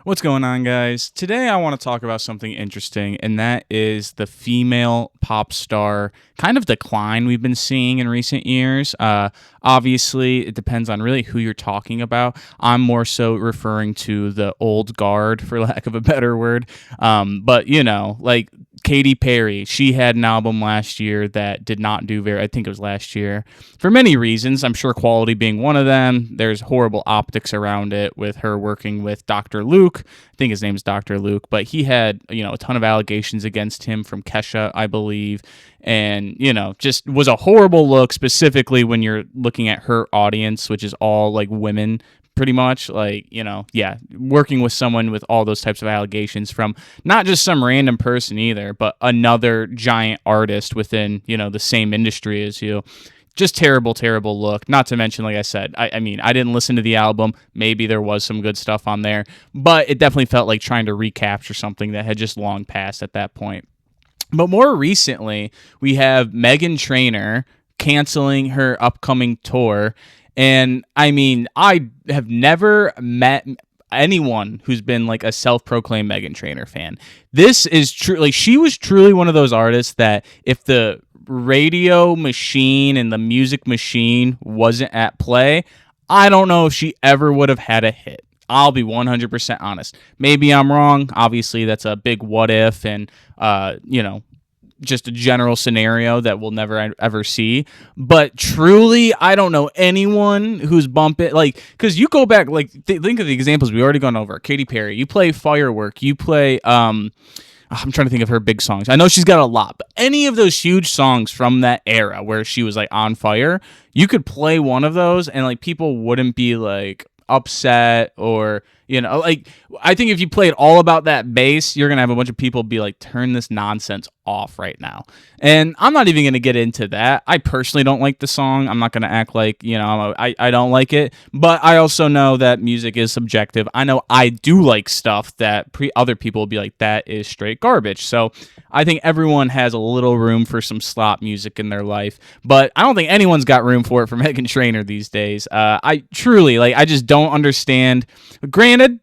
What's going on, guys? Today I want to talk about something interesting, and that is the female pop star kind of decline we've been seeing in recent years. Obviously, it depends on really who you're talking about. I'm more so referring to the old guard, for lack of a better word. But, like Katy Perry, she had an album last year that did not do very, I think it was last year, for many reasons. I'm sure quality being one of them. There's horrible optics around it with her working with Dr. Luke. I think his name is Dr. Luke, but he had, a ton of allegations against him from Kesha, I believe. And, just was a horrible look, specifically when you're looking at her audience, which is all like women pretty much. Like, yeah, working with someone with all those types of allegations from not just some random person either, but another giant artist within, the same industry as you. Just terrible, terrible look. Not to mention, like I said, I mean, I didn't listen to the album. Maybe there was some good stuff on there, but it definitely felt like trying to recapture something that had just long passed at that point. But more recently, we have Meghan Trainor canceling her upcoming tour. And I mean, I have never met anyone who's been like a self-proclaimed Meghan Trainor fan. This is true. Like, she was truly one of those artists that if the radio machine and the music machine wasn't at play, I don't know if she ever would have had a hit. I'll be 100% honest. Maybe I'm wrong. Obviously, that's a big what if, and just a general scenario that we'll never ever see. But truly, I don't know anyone who's bumping, like, because you go back, like, think of the examples we already gone over. Katy Perry, you play Firework, you play I'm trying to think of her big songs. I know she's got a lot, but any of those huge songs from that era where she was like on fire, you could play one of those and like people wouldn't be like upset, or like, I think if you played All About That Bass, you're gonna have a bunch of people be like, turn this nonsense off right now. And I'm not even gonna get into that. I personally don't like the song. I'm not gonna act like I don't like it, but I also know that music is subjective. I know I do like stuff that other people will be like, that is straight garbage. So I think everyone has a little room for some slop music in their life, but I don't think anyone's got room for it for Meghan Trainor these days. I truly, like, I just don't understand. Granted,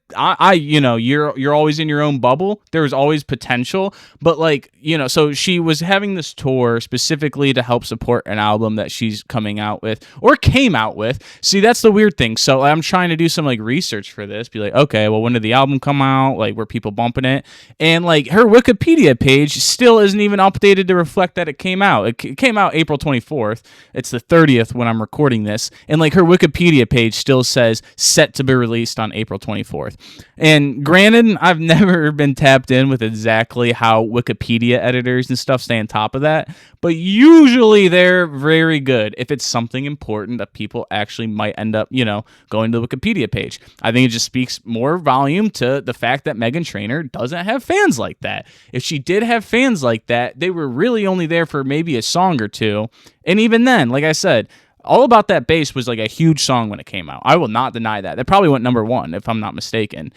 you're always in your own bubble. There's always potential, but like, so she was having this tour specifically to help support an album that she's coming out with, or came out with. See, that's the weird thing. So I'm trying to do some like research for this, be like, okay, well, when did the album come out? Like, were people bumping it? And like, her Wikipedia page still isn't even updated to reflect that it came out. It came out April 24th. It's the 30th when I'm recording this. And like, her Wikipedia page still says set to be released on April 24th. And granted, I've never been tapped in with exactly how Wikipedia editors and stuff stay on top of that, but usually they're very good if it's something important that people actually might end up, going to the Wikipedia page. I think it just speaks more volume to the fact that Meghan Trainor doesn't have fans like that. If she did have fans like that, they were really only there for maybe a song or two. And even then, like I said, All About That Bass was like a huge song when it came out. I will not deny that. That probably went number one, if I'm not mistaken.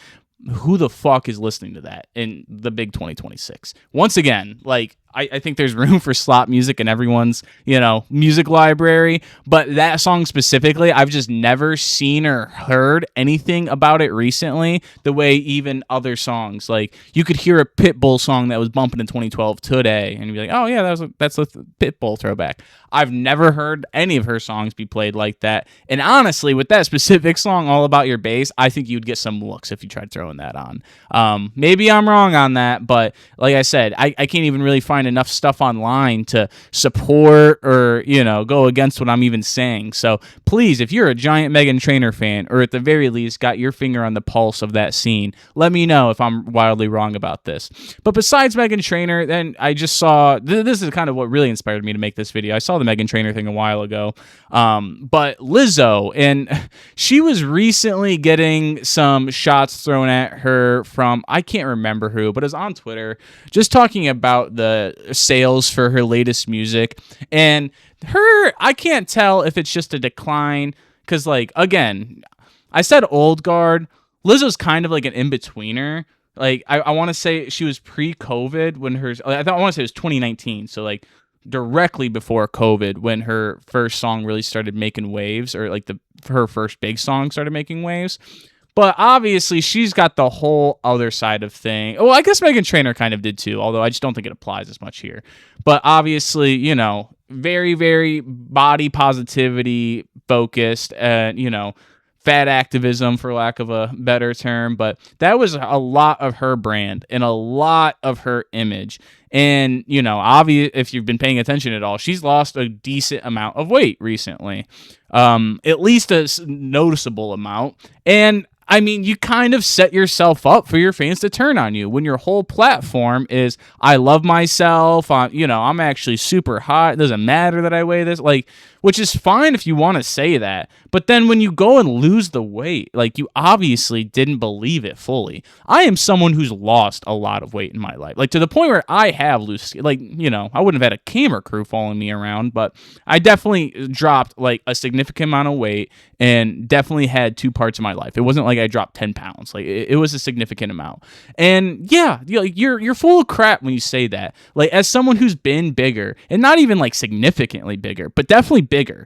Who the fuck is listening to that in the big 2026? Once again, like, I think there's room for slop music in everyone's, music library. But that song specifically, I've just never seen or heard anything about it recently the way even other songs. Like, you could hear a Pitbull song that was bumping in 2012 today, and you'd be like, oh, yeah, that's a Pitbull throwback. I've never heard any of her songs be played like that. And honestly, with that specific song, All About Your Bass, I think you'd get some looks if you tried throwing that on. Maybe I'm wrong on that, but like I said, I can't even really find enough stuff online to support or go against what I'm even saying. So please, if you're a giant Meghan Trainor fan, or at the very least got your finger on the pulse of that scene, let me know if I'm wildly wrong about this. But besides Meghan Trainor, then I just saw, this is kind of what really inspired me to make this video. I saw the Meghan Trainor thing a while ago, but Lizzo, and she was recently getting some shots thrown at her from, I can't remember who, but it was on Twitter, just talking about the sales for her latest music. And I can't tell if it's just a decline, because, like, again, I said old guard. Lizzo's kind of like an in-betweener. Like, I want to say she was pre-COVID when I want to say it was 2019, so like directly before COVID, when her first song really started making waves, or like her first big song started making waves. But obviously, she's got the whole other side of thing. Well, I guess Megan Trainor kind of did too, although I just don't think it applies as much here. But obviously, very, very body positivity focused, and fat activism for lack of a better term, but that was a lot of her brand and a lot of her image. And obvious, if you've been paying attention at all, she's lost a decent amount of weight recently, at least a noticeable amount. And I mean, you kind of set yourself up for your fans to turn on you when your whole platform is, I love myself. I'm actually super hot. It doesn't matter that I weigh this, which is fine if you want to say that. But then when you go and lose the weight, you obviously didn't believe it fully. I am someone who's lost a lot of weight in my life, to the point where I have loose, I wouldn't have had a camera crew following me around, but I definitely dropped a significant amount of weight and definitely had two parts of my life. It wasn't like I dropped 10 pounds. It was a significant amount. And yeah, you're full of crap when you say that. As someone who's been bigger, and not even significantly bigger, but definitely bigger,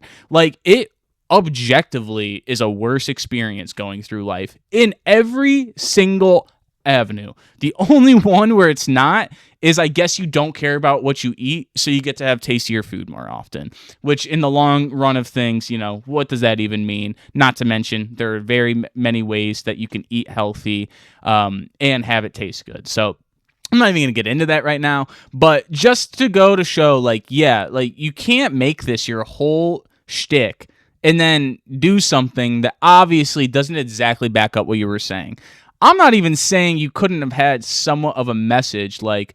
it objectively is a worse experience going through life in every single avenue. The only one where it's not is, I guess, you don't care about what you eat, so you get to have tastier food more often, which in the long run of things, what does that even mean? Not to mention, there are very many ways that you can eat healthy and have it taste good. So I'm not even going to get into that right now, but just to go to show, you can't make this your whole shtick and then do something that obviously doesn't exactly back up what you were saying. I'm not even saying you couldn't have had somewhat of a message don't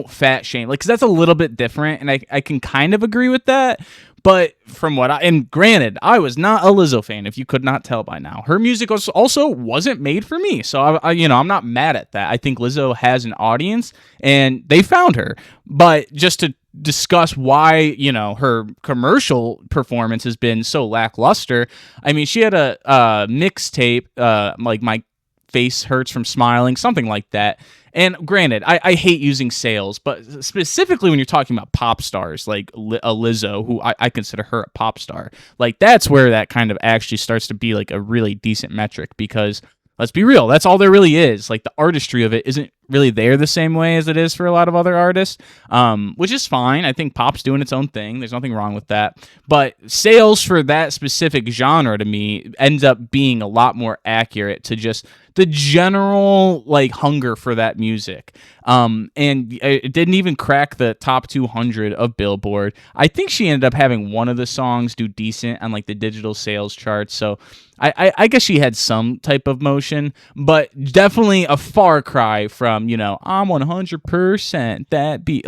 fat shame. Because that's a little bit different, and I can kind of agree with that. But from and granted, I was not a Lizzo fan, if you could not tell by now. Her music also wasn't made for me. So, I'm not mad at that. I think Lizzo has an audience, and they found her. But just to discuss why, her commercial performance has been so lackluster, I mean, she had a mixtape, My Face Hurts from Smiling, something like that. And granted, I hate using sales, but specifically when you're talking about pop stars like a Lizzo, who I consider her a pop star, that's where that kind of actually starts to be a really decent metric, because let's be real, that's all there really is. The artistry of it isn't really there the same way as it is for a lot of other artists, which is fine. I think pop's doing its own thing. There's nothing wrong with that. But sales for that specific genre to me ends up being a lot more accurate to just the general hunger for that music. And it didn't even crack the top 200 of Billboard. I think she ended up having one of the songs do decent on the digital sales charts. So I guess she had some type of motion, but definitely a far cry from, I'm 100% that beat,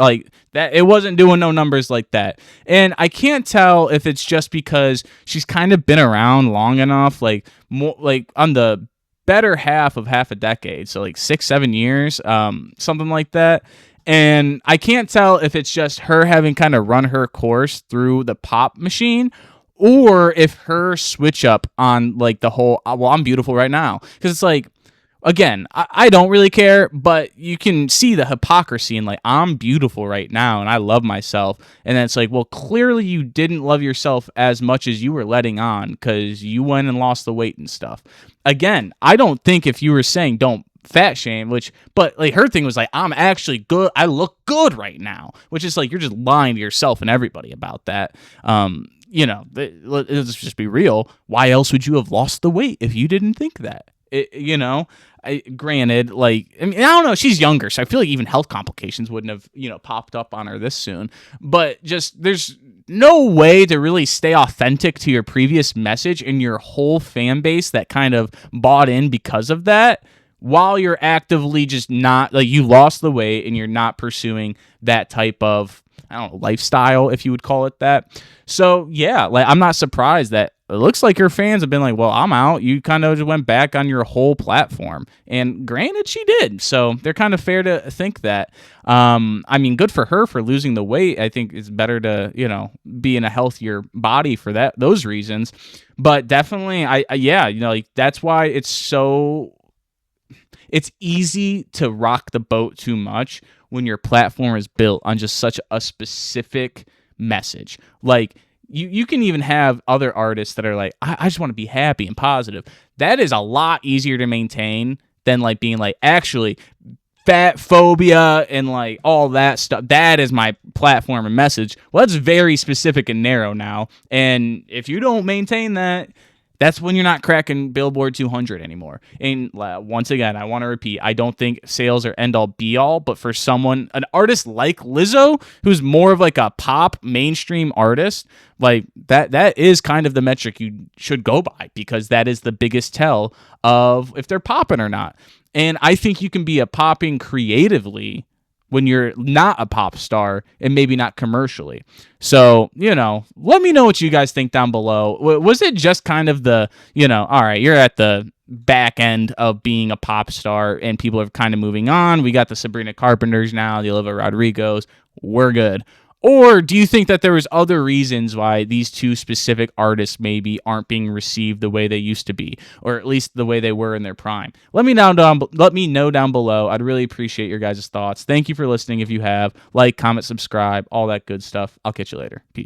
that. It wasn't doing no numbers like that. And I can't tell if it's just because she's kind of been around long enough, more on the better half of half a decade, so 6-7 years, something like that. And I can't tell if it's just her having kind of run her course through the pop machine, or if her switch up on the whole, well, I'm beautiful right now, because it's again, I don't really care, but you can see the hypocrisy in I'm beautiful right now and I love myself. And then it's well, clearly you didn't love yourself as much as you were letting on, because you went and lost the weight and stuff. Again, I don't think if you were saying don't fat shame, but her thing was I'm actually good, I look good right now, which is you're just lying to yourself and everybody about that. Let's just be real. Why else would you have lost the weight if you didn't think that? Granted, I don't know, she's younger, so I feel even health complications wouldn't have, popped up on her this soon. But just, there's no way to really stay authentic to your previous message and your whole fan base that kind of bought in because of that, while you're actively just not, you lost the weight and you're not pursuing that type of, I don't know, lifestyle, if you would call it that. So yeah, I'm not surprised that it looks like your fans have been well, I'm out. You kind of just went back on your whole platform. And granted, she did. So they're kind of fair to think that. I mean, good for her for losing the weight. I think it's better to, be in a healthier body for those reasons. But definitely, that's why it's easy to rock the boat too much when your platform is built on just such a specific message. you can even have other artists that are like, I just want to be happy and positive. That is a lot easier to maintain than like being like, actually, fat phobia and like all that stuff. That is my platform and message. Well, that's very specific and narrow now. And if you don't maintain that, that's when you're not cracking Billboard 200 anymore. And once again, I want to repeat, I don't think sales are end all be all, but for someone, an artist like Lizzo, who's more of like a pop mainstream artist, like that is kind of the metric you should go by, because that is the biggest tell of if they're popping or not. And I think you can be a popping creatively when you're not a pop star and maybe not commercially. So, let me know what you guys think down below. Was it just kind of the, all right, you're at the back end of being a pop star and people are kind of moving on. We got the Sabrina Carpenters now, the Olivia Rodrigos. We're good. Or do you think that there was other reasons why these two specific artists maybe aren't being received the way they used to be, or at least the way they were in their prime? Let me know down below. I'd really appreciate your guys' thoughts. Thank you for listening. If you have, like, comment, subscribe, all that good stuff. I'll catch you later. Peace.